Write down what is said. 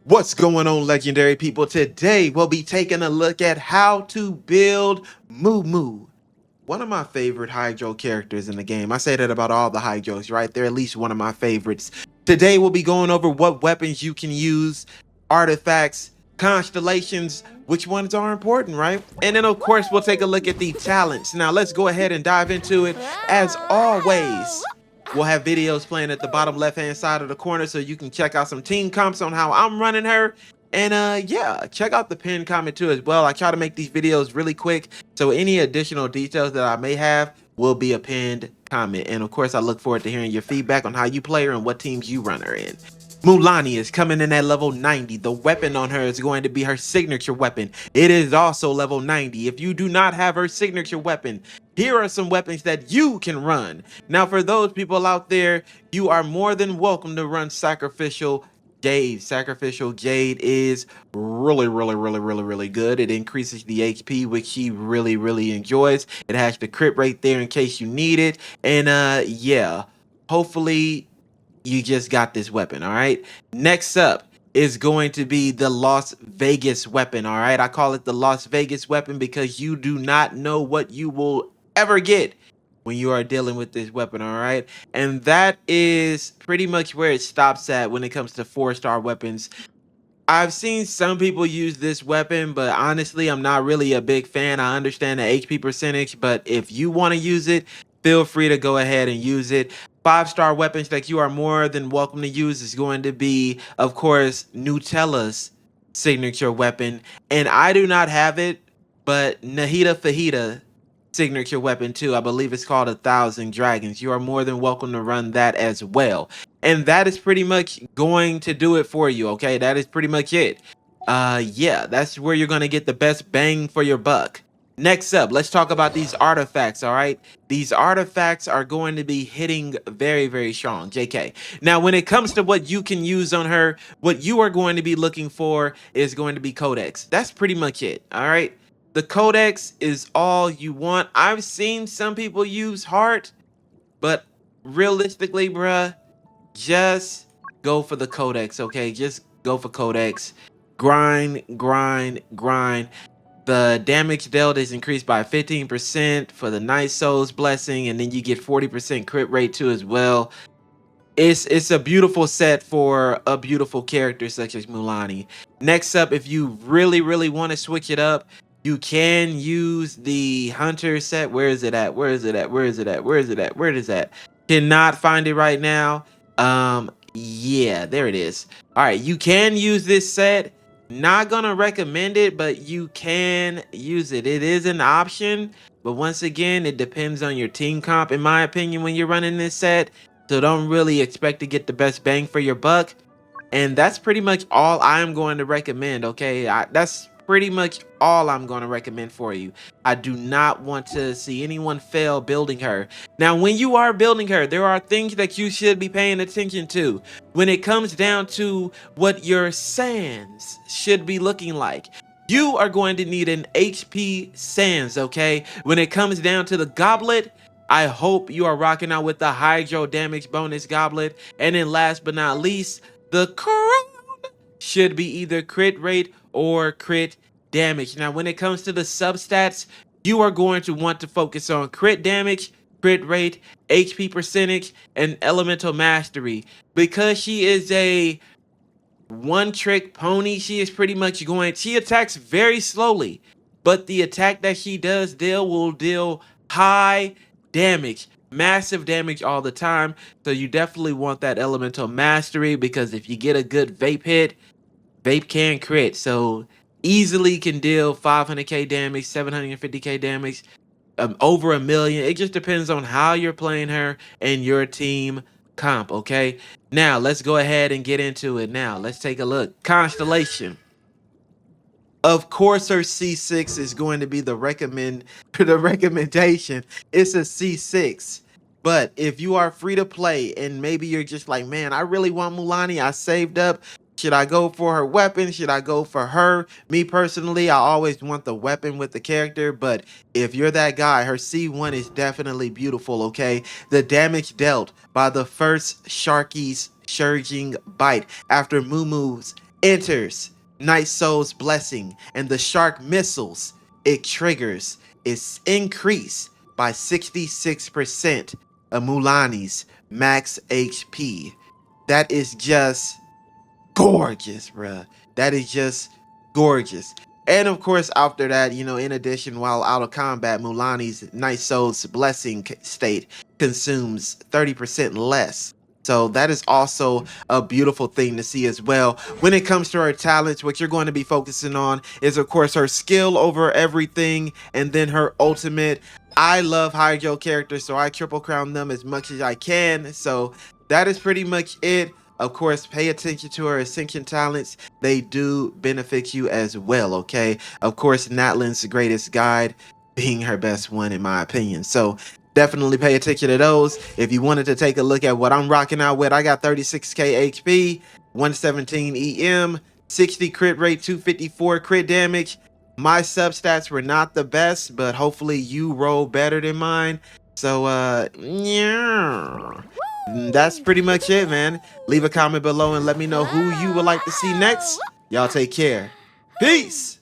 What's going on, legendary people? Today we'll be taking a look at how to build Moo, one of my favorite Hydro characters in the game. I say that about all the Hydros, right? They're at least one of my favorites. Today we'll be going over what weapons you can use, artifacts, constellations, which ones are important, right? And then of course we'll take a look at the talents. Now let's go ahead and dive into it. As always, we'll have videos playing at the bottom left hand side of the corner so you can check out some team comps on how I'm running her. And yeah, check out the pinned comment too as well. I try to make these videos really quick, so any additional details that I may have will be a pinned comment. And of course, I look forward to hearing your feedback on how you play her and what teams you run her in. Mualani is coming in at level 90. The weapon on her is going to be her signature weapon. It is also level 90. If you do not have her signature weapon, here are some weapons that you can run. Now, for those people out there, you are more than welcome to run Sacrificial Jade. Sacrificial Jade is really good. It increases the HP, which she really enjoys. It has the crit rate there in case you need it. And yeah, hopefully you just got this weapon. All right, next up is going to be the Las Vegas weapon. All right, I call it the Las Vegas weapon because you do not know what you will ever get when you are dealing with this weapon. All right, and that is pretty much where it stops at when it comes to 4-star weapons. I've seen some people use this weapon, but honestly, I'm not really a big fan. I understand the HP percentage, but if you want to use it, feel free to go ahead and use it. 5-star weapons that you are more than welcome to use is going to be, of course, Nutella's signature weapon. And I do not have it, but Nahida Fajita signature weapon too. I believe it's called 1,000 Dragons. You are more than welcome to run that as well. And that is pretty much going to do it for you, okay? That is pretty much it. Yeah, that's where you're going to get the best bang for your buck. Next up, let's talk about these artifacts, all right? These artifacts are going to be hitting very strong, JK. Now, when it comes to what you can use on her, what you are going to be looking for is going to be Codex. That's pretty much it, all right? The Codex is all you want. I've seen some people use Heart, but realistically, bruh, just go for the Codex, okay? Just go for Codex. Grind. The damage dealt is increased by 15% for the Night Souls Blessing, and then you get 40% crit rate too as well. It's a beautiful set for a beautiful character such as Mualani. Next up, if you really want to switch it up, you can use the Hunter set. Where is it at? Where is it at? Where is it at? Where is it at? Where is that? Cannot find it right now. Yeah, there it is. All right, you can use this set. Not gonna recommend it, but you can use it. It is an option, but once again, it depends on your team comp, in my opinion, when you're running this set. So don't really expect to get the best bang for your buck. And that's pretty much all I'm going to recommend, okay? That's pretty much all I'm going to recommend for you. I do not want to see anyone fail building her. Now, when you are building her, there are things that you should be paying attention to. When it comes down to what your sands should be looking like, you are going to need an HP sands, okay? When it comes down to the goblet, I hope you are rocking out with the Hydro damage bonus goblet. And then last but not least, the crown should be either crit rate or crit damage. Now, when it comes to the substats, you are going to want to focus on crit damage, crit rate, HP percentage, and elemental mastery. Because she is a one-trick pony, she is pretty much she attacks very slowly, but the attack that she does deal will deal high damage, massive damage all the time. So you definitely want that elemental mastery, because if you get a good vape hit, vape can crit. So easily can deal 500k damage, 750k damage, over a million. It just depends on how you're playing her and your team comp, okay? Now, let's go ahead and get into it now. Let's take a look. Constellation. Of course, her C6 is going to be the recommendation. It's a C6. But if you are free to play and maybe you're just like, man, I really want Mualani, I saved up. Should I go for her weapon? Should I go for her? Me personally, I always want the weapon with the character. But if you're that guy, her C1 is definitely beautiful, okay? The damage dealt by the first Sharky's surging bite after Moo enters Night Soul's blessing and the shark missiles it triggers is increased by 66% of Mualani's max HP. That is just gorgeous, bruh. That is just gorgeous. And of course, after that, in addition, while out of combat, Mualani's Night Soul's blessing state consumes 30% less. So that is also a beautiful thing to see as well. When it comes to her talents, what you're going to be focusing on is, of course, her skill over everything, and then her ultimate. I love Hydro characters, so I triple crown them as much as I can. So that is pretty much it. Of course, pay attention to her ascension talents. They do benefit you as well, okay? Of course, Natlan's greatest guide being her best one, in my opinion. So definitely pay attention to those. If you wanted to take a look at what I'm rocking out with, I got 36k HP, 117 EM, 60 crit rate, 254 crit damage. My substats were not the best, but hopefully you roll better than mine. So, yeah. That's pretty much it, man. Leave a comment below and let me know who you would like to see next. Y'all take care. Peace.